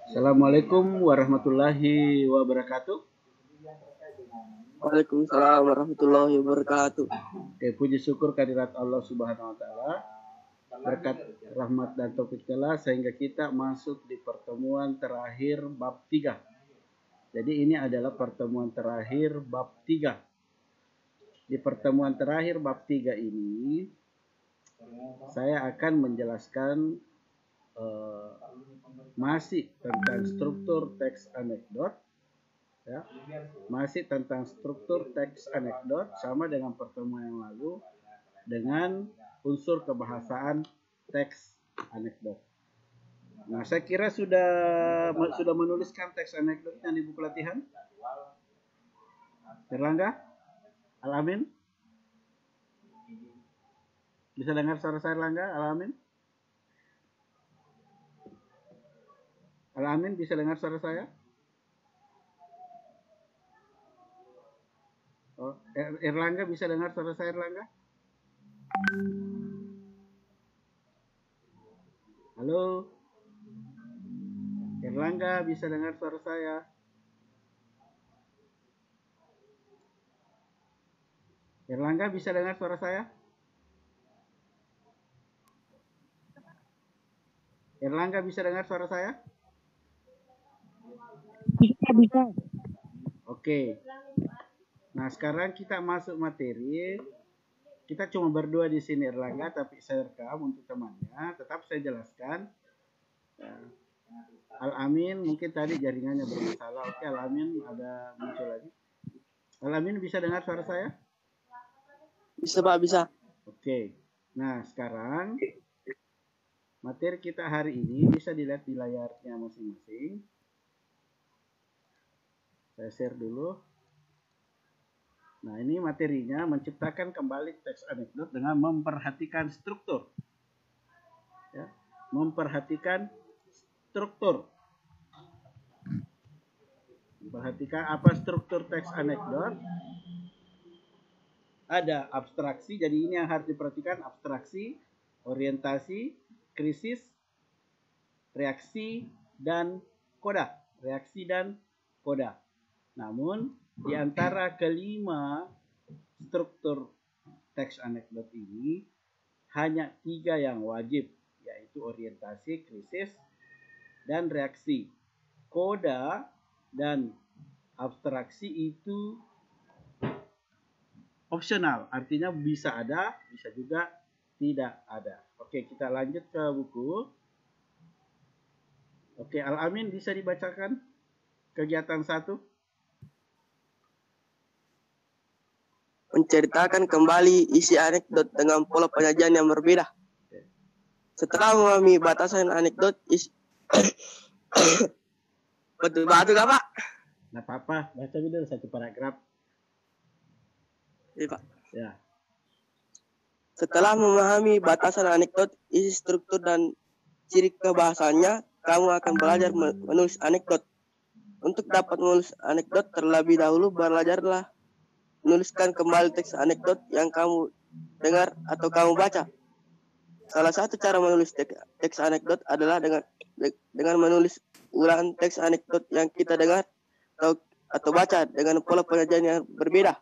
Assalamualaikum warahmatullahi wabarakatuh. Waalaikumsalam warahmatullahi wabarakatuh. Oke, puji syukur kehadirat Allah Subhanahu wa taala. Berkat rahmat dan taufik Allah sehingga kita masuk di pertemuan terakhir bab 3. Jadi ini adalah pertemuan terakhir bab 3. Di pertemuan terakhir bab 3 ini saya akan menjelaskan masih tentang struktur teks anekdot, ya, masih tentang struktur teks anekdot sama dengan pertemuan yang lalu dengan unsur kebahasaan teks anekdot. Nah, saya kira sudah menuliskan teks anekdotnya di buku latihan. Erlangga, Alamin, bisa dengar suara saya Erlangga, Alamin? Alamin bisa dengar suara saya? Oh, Erlangga bisa dengar suara saya Erlangga? Halo? Erlangga bisa dengar suara saya? Erlangga bisa dengar suara saya? Erlangga bisa dengar suara saya? Bisa. Oke. Nah, sekarang kita masuk materi. Kita cuma berdua di sini Erlangga, tapi saya rekam untuk temannya. Tetap saya jelaskan. Al-Amin mungkin tadi jaringannya bermasalah. Oke, Al-Amin ada muncul lagi. Al-Amin bisa dengar suara saya? Bisa Pak, bisa. Oke. Nah, sekarang materi kita hari ini bisa dilihat di layarnya masing-masing. Saya share dulu. Nah, ini materinya menciptakan kembali teks anekdot dengan memperhatikan struktur. Ya, memperhatikan struktur. Perhatikan apa struktur teks anekdot. Ada abstraksi, jadi ini yang harus diperhatikan: abstraksi, orientasi, krisis, reaksi, dan koda. Reaksi dan koda. Namun, di antara kelima struktur teks anekdot ini, hanya 3 yang wajib, yaitu orientasi, krisis, dan reaksi. Koda dan abstraksi itu opsional, artinya bisa ada, bisa juga tidak ada. Oke, kita lanjut ke buku. Oke, Al-Amin bisa dibacakan kegiatan 1. Menceritakan kembali isi anekdot dengan pola penyajian yang berbeda. Setelah memahami batasan anekdot betul-betul gak Pak? Nah, apa-apa, baca dulu satu paragraf. Iya Pak. Ya. Setelah memahami batasan anekdot, isi struktur dan ciri kebahasannya, kamu akan belajar menulis anekdot. Untuk dapat menulis anekdot, terlebih dahulu belajarlah menuliskan kembali teks anekdot yang kamu dengar atau kamu baca. Salah satu cara menulis teks anekdot adalah dengan menulis ulang teks anekdot yang kita dengar atau baca dengan pola penyajian yang berbeda.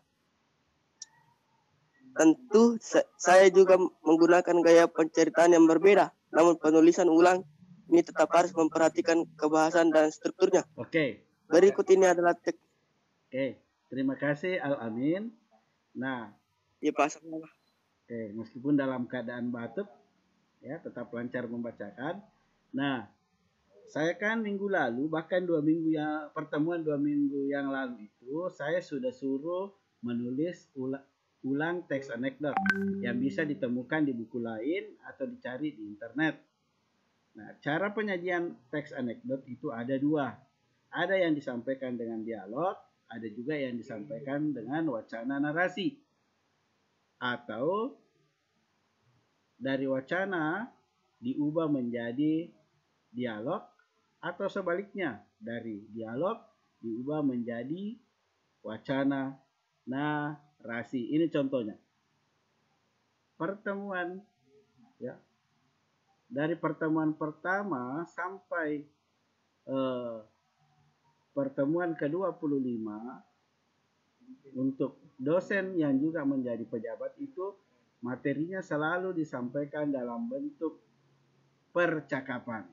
Tentu saya juga menggunakan gaya penceritaan yang berbeda, namun penulisan ulang ini tetap harus memperhatikan kebahasan dan strukturnya. Oke. Berikut ini adalah teks. Oke, terima kasih Al-Amin. Nah, ya Pak. Oke, meskipun dalam keadaan batuk, ya tetap lancar membacakan. Nah, saya kan minggu lalu, bahkan pertemuan 2 minggu yang lalu itu, saya sudah suruh menulis ulang teks anekdot yang bisa ditemukan di buku lain atau dicari di internet. Nah, cara penyajian teks anekdot itu ada 2. Ada yang disampaikan dengan dialog, ada juga yang disampaikan dengan wacana narasi. Atau dari wacana diubah menjadi dialog, atau sebaliknya dari dialog diubah menjadi wacana narasi. Ini contohnya. Pertemuan, ya. Dari pertemuan pertama sampai eh, pertemuan ke-25 untuk dosen yang juga menjadi pejabat itu materinya selalu disampaikan dalam bentuk percakapan.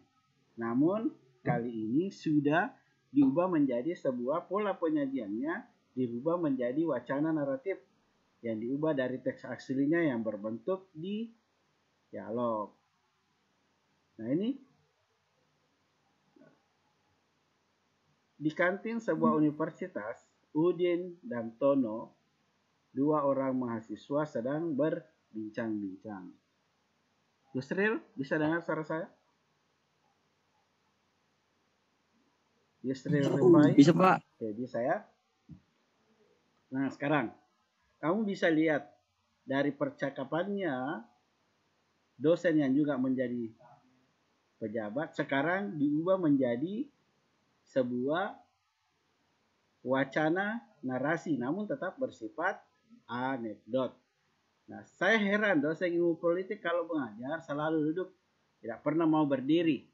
Namun kali ini sudah diubah menjadi sebuah pola penyajiannya, dirubah menjadi wacana naratif yang diubah dari teks aslinya yang berbentuk di dialog. Nah ini di kantin sebuah universitas, Udin dan Tono, dua orang mahasiswa sedang berbincang-bincang. Yusril, bisa dengar suara saya? Yusril Rifai? Bisa, Pak. Oke, bisa ya. Nah, sekarang kamu bisa lihat dari percakapannya dosen yang juga menjadi pejabat sekarang diubah menjadi sebuah wacana narasi, namun tetap bersifat anekdot. Nah, saya heran dosen ilmu politik kalau mengajar selalu duduk, tidak pernah mau berdiri.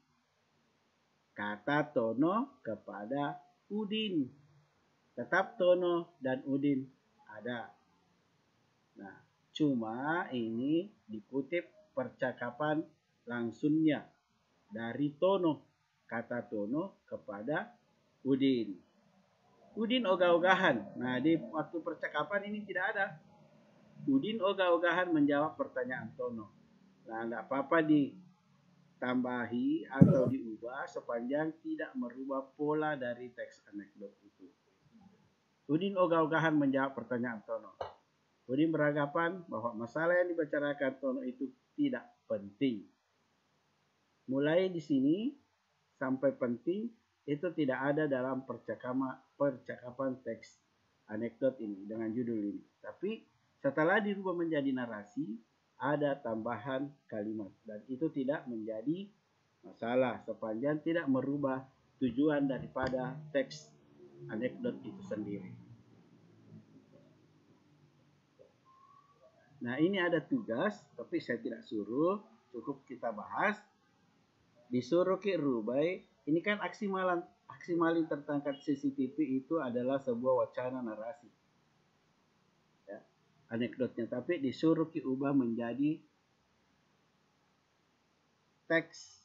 Kata Tono kepada Udin. Tetap Tono dan Udin ada. Nah, cuma ini dikutip percakapan langsungnya dari Tono. Kata Tono kepada Udin. Udin ogah-ogahan. Nah, di waktu percakapan ini tidak ada. Udin ogah-ogahan menjawab pertanyaan Tono. Nah, enggak apa-apa ditambahi atau diubah sepanjang tidak merubah pola dari teks anekdot itu. Udin ogah-ogahan menjawab pertanyaan Tono. Udin beranggapan bahwa masalah yang dibicarakan Tono itu tidak penting. Mulai di sini sampai penting itu tidak ada dalam percakapan teks anekdot ini dengan judul ini. Tapi setelah dirubah menjadi narasi, ada tambahan kalimat. Dan itu tidak menjadi masalah sepanjang tidak merubah tujuan daripada teks anekdot itu sendiri. Nah, ini ada tugas, tapi saya tidak suruh, cukup kita bahas. Disuruh Ki Rubai, ini kan aksi maling tertangkap CCTV itu adalah sebuah wacana narasi. Ya, anekdotnya, tapi disuruh Ki ubah menjadi teks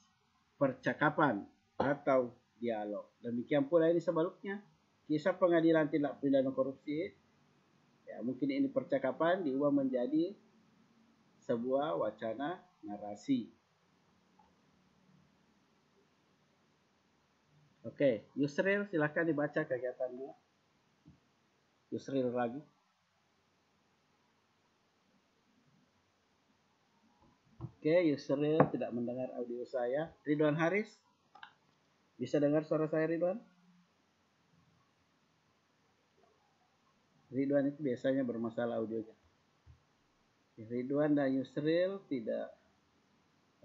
percakapan atau dialog. Demikian pula ini sebaliknya, kisah pengadilan tindak pidana korupsi, ya mungkin ini percakapan diubah menjadi sebuah wacana narasi. Oke, Yusril silakan dibaca kegiatannya. Yusril lagi. Oke, Yusril tidak mendengar audio saya. Ridwan Haris, bisa dengar suara saya Ridwan? Ridwan itu biasanya bermasalah audionya. Ridwan dan Yusril tidak.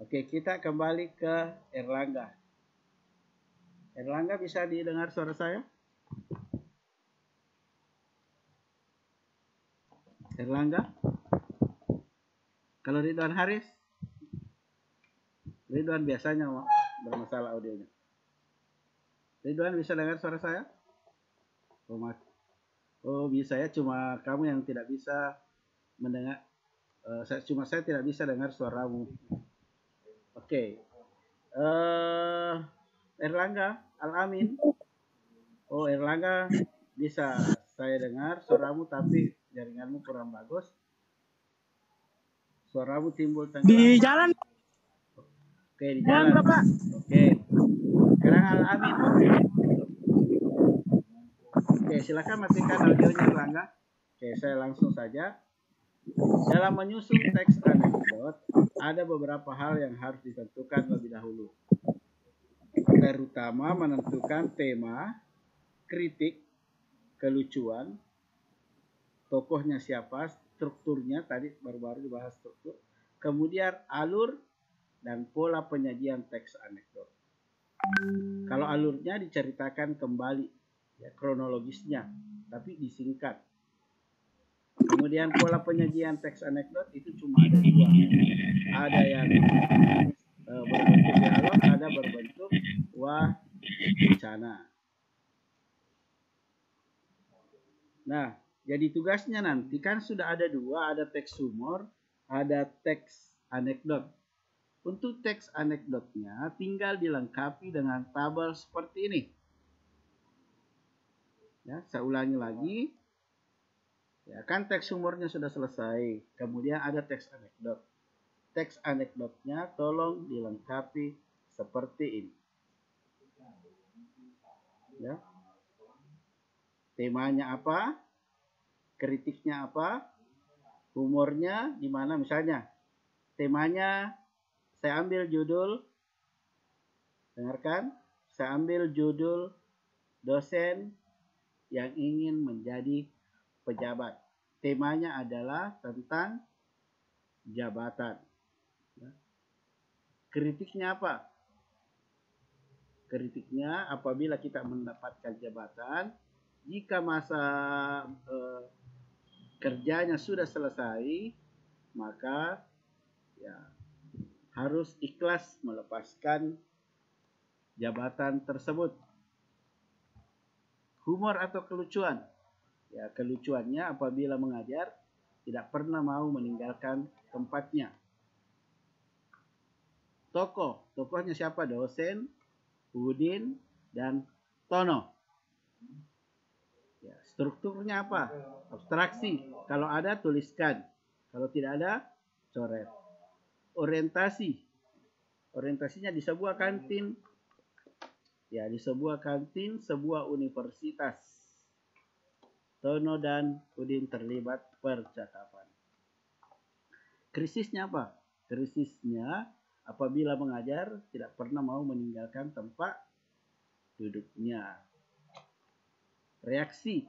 Oke, kita kembali ke Erlangga. Erlangga, bisa didengar suara saya? Erlangga? Kalau Ridwan Haris? Ridwan biasanya bermasalah audionya. Ridwan bisa dengar suara saya? Oh bisa ya, cuma kamu yang tidak bisa mendengar. Saya tidak bisa dengar suaramu. Oke. Erlangga Al-Amin. Oh, Erlangga bisa saya dengar suaramu, tapi jaringanmu kurang bagus. Suaramu timbul tenggelam. Di jalan. Oke, di jalan. Oke. Sekarang Al-Amin. Oke, silakan matikan audionya Erlangga. Oke, saya langsung saja. Dalam menyusun teks anekdot, ada beberapa hal yang harus ditentukan lebih dahulu. Terutama menentukan tema, kritik, kelucuan, tokohnya siapa, strukturnya, tadi baru-baru dibahas struktur, kemudian alur dan pola penyajian teks anekdot. Kalau alurnya diceritakan kembali, ya, kronologisnya, tapi disingkat. Kemudian pola penyajian teks anekdot itu cuma ada dua. Ada yang berbentuk dialog, ada berbentuk wacana. Nah, jadi tugasnya nanti kan sudah ada dua, ada teks humor, ada teks anekdot. Untuk teks anekdotnya tinggal dilengkapi dengan tabel seperti ini. Ya, saya ulangi lagi. Ya, kan teks humornya sudah selesai. Kemudian ada teks anekdot. Teks anekdotnya tolong dilengkapi seperti ini. Ya. Temanya apa? Kritiknya apa? Humornya gimana? Misalnya, temanya saya ambil judul, dengarkan, saya ambil judul dosen yang ingin menjadi pejabat. Temanya adalah tentang jabatan. Kritiknya apa? Kritiknya apabila kita mendapatkan jabatan, jika masa kerjanya sudah selesai, maka ya harus ikhlas melepaskan jabatan tersebut. Humor atau kelucuan? Ya, kelucuannya apabila mengajar tidak pernah mau meninggalkan tempatnya. Tokohnya siapa? Dosen, Udin, dan Tono. Ya, strukturnya apa? Abstraksi. Kalau ada, tuliskan. Kalau tidak ada, coret. Orientasi. Orientasinya di sebuah kantin. Ya, di sebuah kantin, sebuah universitas. Tono dan Udin terlibat percakapan. Krisisnya apa? Krisisnya apabila mengajar tidak pernah mau meninggalkan tempat duduknya. Reaksi.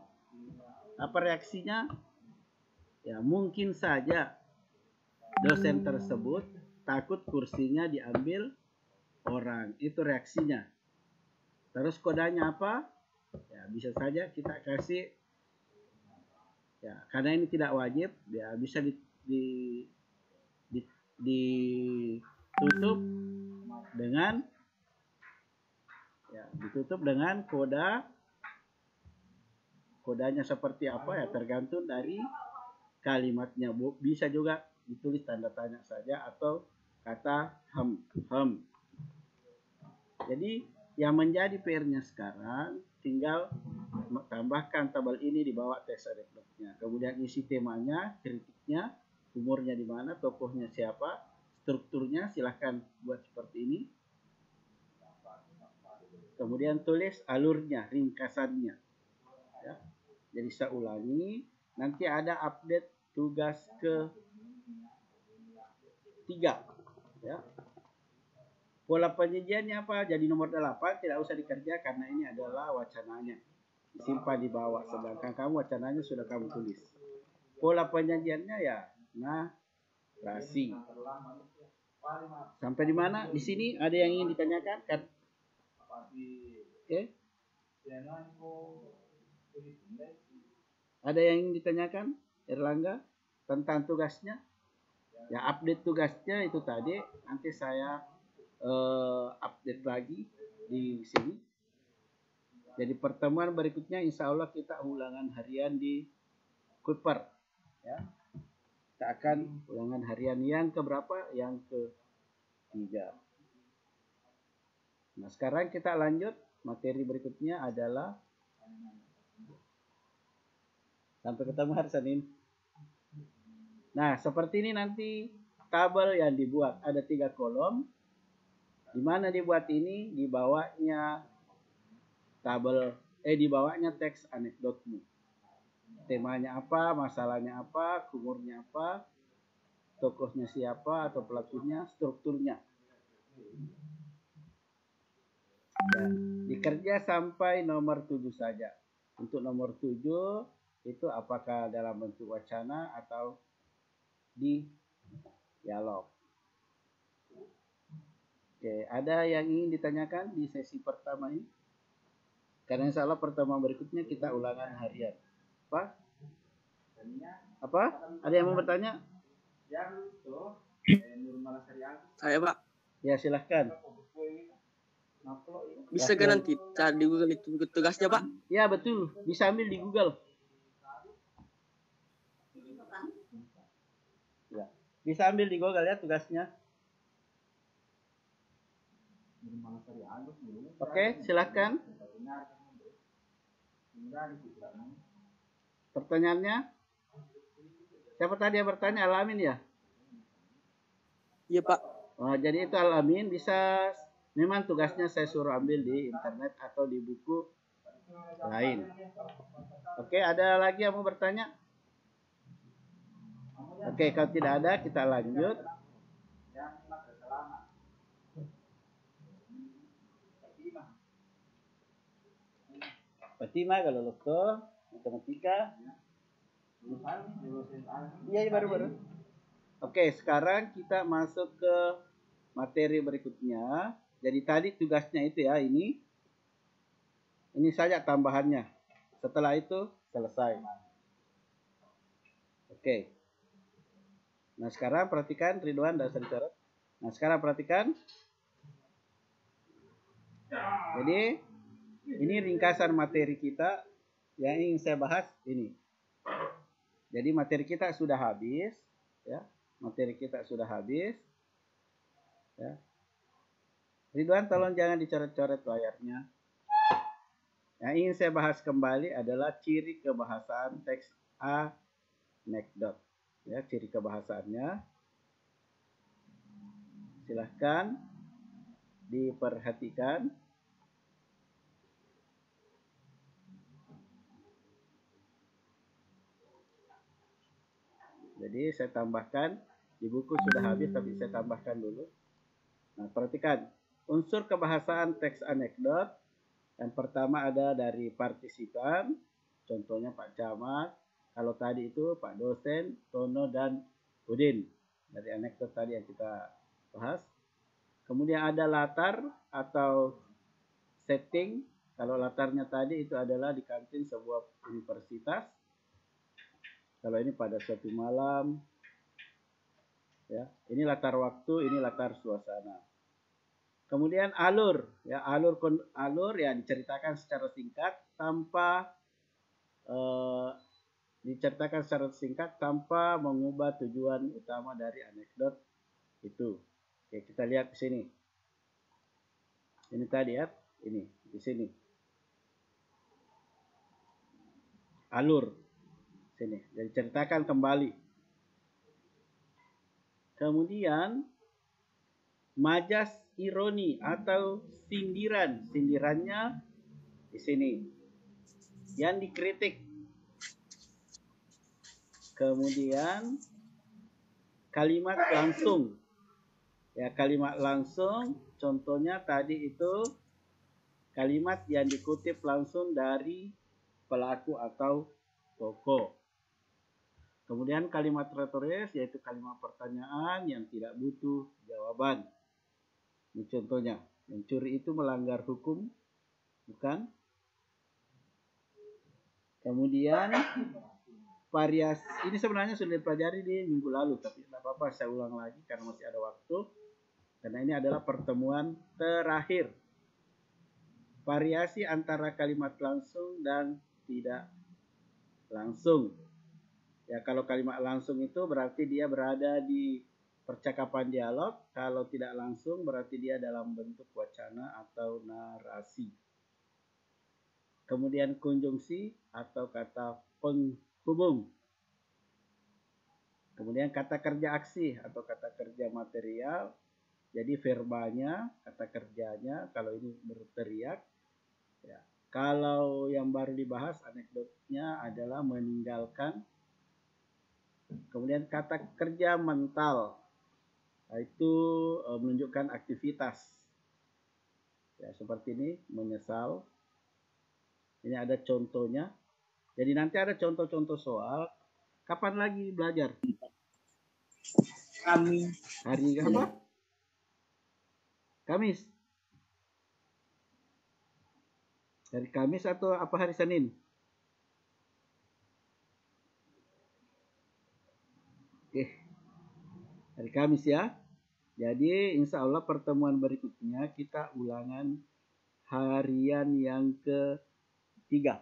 Apa reaksinya? Ya, mungkin saja dosen tersebut takut kursinya diambil orang. Itu reaksinya. Terus kodanya apa? Ya, bisa saja kita kasih, ya, karena ini tidak wajib, ya bisa ditutup dengan, ya, ditutup dengan kodanya seperti apa, ya tergantung dari kalimatnya. Bisa juga ditulis tanda tanya saja atau kata hem. Jadi yang menjadi PR-nya sekarang tinggal tambahkan tabel ini di bawah teks anekdotnya. Kemudian isi temanya, kritiknya, humornya di mana, tokohnya siapa, strukturnya silahkan buat seperti ini. Kemudian tulis alurnya, ringkasannya. Ya. Jadi saya ulangi, nanti ada update tugas ke-3. Ya. Pola penyajiannya apa? Jadi nomor 8 tidak usah dikerja karena ini adalah wacananya. Disimpan di bawah, sedangkan kamu wacananya sudah kamu tulis. Pola penyajiannya ya narasi. Sampai di mana? Di sini ada yang ingin ditanyakan kan? Oke. Ada yang ingin ditanyakan, Erlangga, tentang tugasnya? Ya, update tugasnya itu tadi. Nanti saya update lagi di sini. Jadi pertemuan berikutnya insya Allah kita ulangan harian di Kuiper. Ya. Kita akan ulangan harian yang keberapa? Yang ke-3. Nah, sekarang kita lanjut. Materi berikutnya adalah sampai ketemu hari Senin. Nah, seperti ini nanti tabel yang dibuat. Ada 3 kolom. Di mana dibuat ini? Di bawahnya tabel, di bawahnya teks anekdotmu. Temanya apa, masalahnya apa, humornya apa, tokohnya siapa atau pelakunya, strukturnya. Ya, dikerja sampai nomor 7 saja. Untuk nomor 7 itu apakah dalam bentuk wacana atau di dialog. Oke, ada yang ingin ditanyakan di sesi pertama ini? Karena insya Allah pertemuan berikutnya kita ulangan harian. Apa? Ada yang mau bertanya? Saya, Pak. Ya, silahkan. Bisa kan nanti cari di Google itu tugasnya, Pak? Ya betul, bisa ambil di Google. Ya, bisa ambil di Google ya tugasnya. Oke, silakan. Pertanyaannya? Siapa tadi yang bertanya? Alamin ya? Iya, Pak. Oh, jadi itu Alamin bisa, memang tugasnya saya suruh ambil di internet atau di buku lain. Oke, ada lagi yang mau bertanya? Oke, kalau tidak ada kita lanjut. Fatima kalau dokter matematika. Iya, baru-baru. Oke, sekarang kita masuk ke materi berikutnya. Jadi tadi tugasnya itu ya, ini saja tambahannya. Setelah itu selesai. Oke. Nah, sekarang perhatikan Ridwan dan Sancarat. Nah, sekarang perhatikan. Jadi ini ringkasan materi kita yang ingin saya bahas ini. Jadi materi kita sudah habis, ya. Materi kita sudah habis. Ya. Ridwan, tolong jangan dicoret-coret layarnya. Yang ingin saya bahas kembali adalah ciri kebahasaan teks anekdot. Ya, ciri kebahasaannya. Silahkan diperhatikan. Jadi saya tambahkan, di buku sudah habis tapi saya tambahkan dulu. Nah, perhatikan unsur kebahasaan teks anekdot. Yang pertama ada dari partisipan, contohnya Pak Camat. Kalau tadi itu Pak dosen, Tono dan Udin. Dari anekdot tadi yang kita bahas. Kemudian ada latar atau setting. Kalau latarnya tadi itu adalah di kantin sebuah universitas. Kalau ini pada suatu malam, ya, ini latar waktu, ini latar suasana. Kemudian alur, ya, alur ya diceritakan secara singkat tanpa mengubah tujuan utama dari anekdot itu. Oke, kita lihat di sini. Ini tadi ya, ini di sini. Alur sini, jadi ceritakan kembali. Kemudian majas ironi atau sindiran, sindirannya di sini yang dikritik. Kemudian kalimat langsung, ya, kalimat langsung contohnya tadi itu kalimat yang dikutip langsung dari pelaku atau tokoh. Kemudian kalimat retoris yaitu kalimat pertanyaan yang tidak butuh jawaban. Ini contohnya, mencuri itu melanggar hukum, bukan? Kemudian variasi, ini sebenarnya sudah dipelajari di minggu lalu, tapi tidak apa-apa saya ulang lagi karena masih ada waktu. Karena ini adalah pertemuan terakhir. Variasi antara kalimat langsung dan tidak langsung. Ya, kalau kalimat langsung itu berarti dia berada di percakapan dialog. Kalau tidak langsung berarti dia dalam bentuk wacana atau narasi. Kemudian konjungsi atau kata penghubung. Kemudian kata kerja aksi atau kata kerja material. Jadi verbanya, kata kerjanya, kalau ini berteriak. Ya. Kalau yang baru dibahas anekdotnya adalah meninggalkan. Kemudian kata kerja mental, itu menunjukkan aktivitas. Ya, seperti ini, menyesal. Ini ada contohnya. Jadi nanti ada contoh-contoh soal. Kapan lagi belajar? Kami. Hari apa? Kamis. Hari Kamis atau apa hari Senin? Oke, hari Kamis ya. Jadi insya Allah pertemuan berikutnya kita ulangan harian yang ketiga.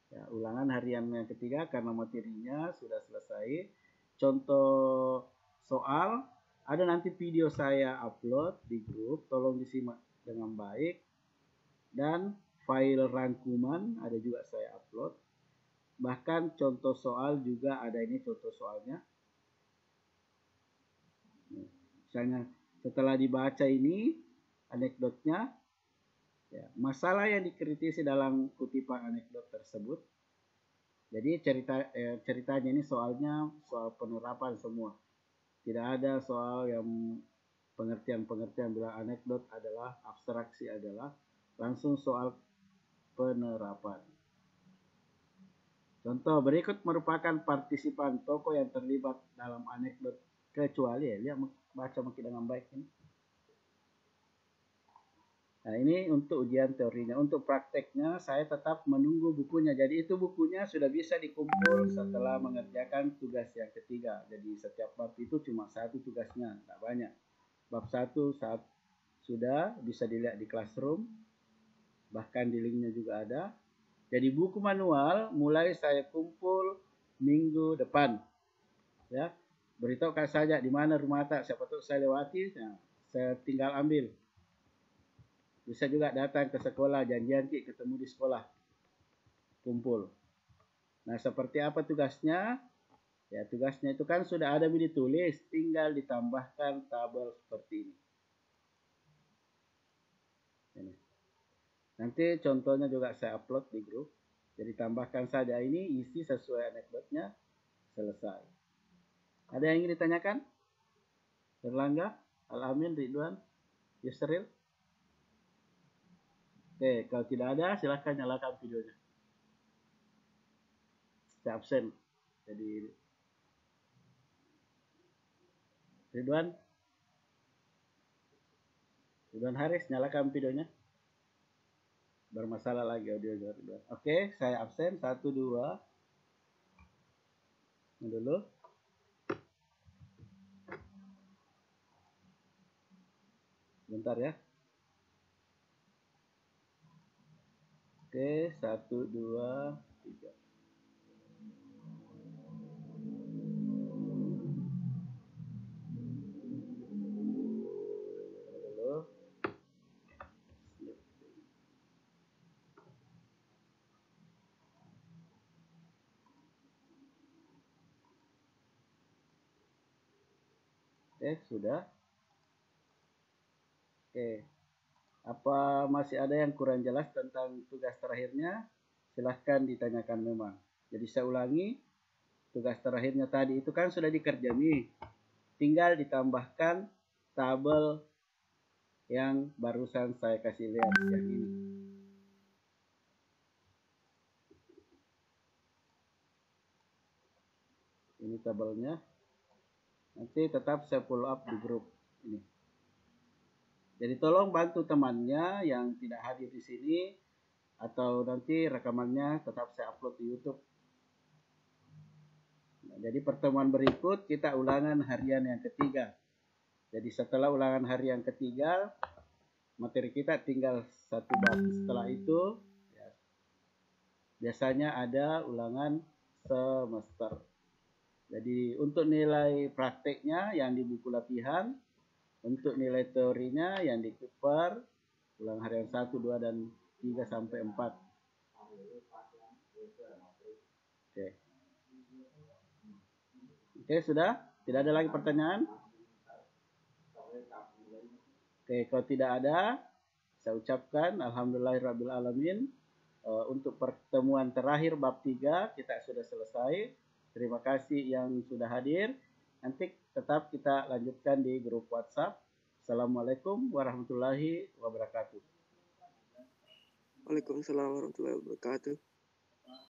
Ya, ulangan harian yang ketiga karena materinya sudah selesai. Contoh soal, ada nanti video saya upload di grup, tolong disimak dengan baik. Dan file rangkuman ada juga saya upload. Bahkan contoh soal juga ada, ini contoh soalnya. Misalnya setelah dibaca ini anekdotnya, ya, masalah yang dikritisi dalam kutipan anekdot tersebut. Jadi ceritanya ini soalnya soal penerapan semua. Tidak ada soal yang pengertian-pengertian bilang anekdot adalah abstraksi, adalah langsung soal penerapan. Contoh berikut merupakan partisipan tokoh yang terlibat dalam anekdot kecuali, ya, lihat baca makin dengan baik ini. Nah, ini untuk ujian teorinya. Untuk prakteknya saya tetap menunggu bukunya. Jadi itu bukunya sudah bisa dikumpul setelah mengerjakan tugas yang ketiga. Jadi setiap bab itu cuma satu tugasnya, tidak banyak. Bab 1 saat sudah bisa dilihat di Classroom, bahkan di linknya juga ada. Jadi buku manual mulai saya kumpul minggu depan. Ya, beritahukan saja di mana rumah tak, siapa tahu saya lewati, nah, saya tinggal ambil. Bisa juga datang ke sekolah, janjian ketemu di sekolah, kumpul. Nah, seperti apa tugasnya? Ya, tugasnya itu kan sudah ada ditulis, tinggal ditambahkan tabel seperti ini. Nanti contohnya juga saya upload di grup. Jadi tambahkan saja ini, isi sesuai anekdotnya, selesai. Ada yang ingin ditanyakan? Erlangga, Al-Amin, Ridwan, Yusril? Oke, kalau tidak ada silahkan nyalakan videonya. Saya absen. Jadi Ridwan Haris, nyalakan videonya. Bermasalah lagi audio Ridwan. Oke, saya absen. 1, 2. Ini dulu. Bentar ya. Oke, 1, 2, 3. Oke, sudah. Oke. Apa masih ada yang kurang jelas tentang tugas terakhirnya? Silahkan ditanyakan memang. Jadi saya ulangi, tugas terakhirnya tadi itu kan sudah dikerjain. Tinggal ditambahkan tabel yang barusan saya kasih lihat, yang ini. Ini tabelnya. Nanti tetap saya follow up di grup ini. Jadi tolong bantu temannya yang tidak hadir di sini, atau nanti rekamannya tetap saya upload di YouTube. Nah, jadi pertemuan berikut kita ulangan harian yang ketiga. Jadi setelah ulangan harian ketiga, materi kita tinggal satu bab. Setelah itu, ya, biasanya ada ulangan semester. Jadi untuk nilai prakteknya yang di buku latihan, untuk nilai teorinya yang di Cooper, ulangan harian 1, 2, dan 3 sampai 4. Oke. Oke, sudah? Tidak ada lagi pertanyaan? Oke, kalau tidak ada, saya ucapkan alhamdulillahirrabbilalamin. Untuk pertemuan terakhir bab 3 kita sudah selesai. Terima kasih yang sudah hadir. Nanti tetap kita lanjutkan di grup WhatsApp. Assalamualaikum warahmatullahi wabarakatuh. Waalaikumsalam warahmatullahi wabarakatuh.